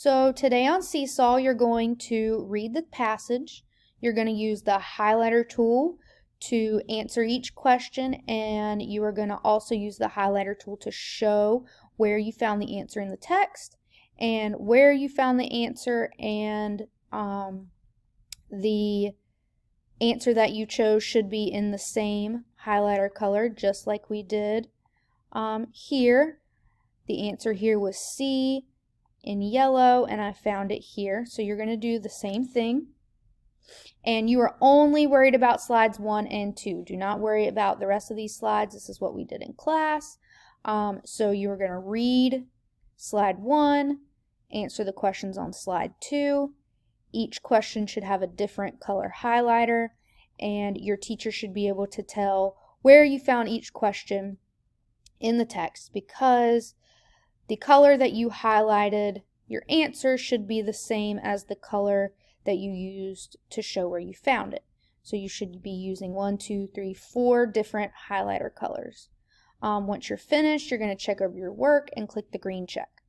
So today on Seesaw, you're going to read the passage. You're going to use the highlighter tool to answer each question, and you are going to also use the highlighter tool to show where you found the answer in the text and where you found the answer, and the answer that you chose should be in the same highlighter color, just like we did here. The answer here was C in yellow, and I found it here. So you're going to do the same thing. And you are only worried about slides 1 and 2. Do not worry about the rest of these slides. This is what we did in class. So you're going to read slide 1, answer the questions on slide 2. Each question should have a different color highlighter, and your teacher should be able to tell where you found each question in the text, because the color that you highlighted your answer should be the same as the color that you used to show where you found it. So you should be using 1, 2, 3, 4 different highlighter colors. Once you're finished, you're going to check over your work and click the green check.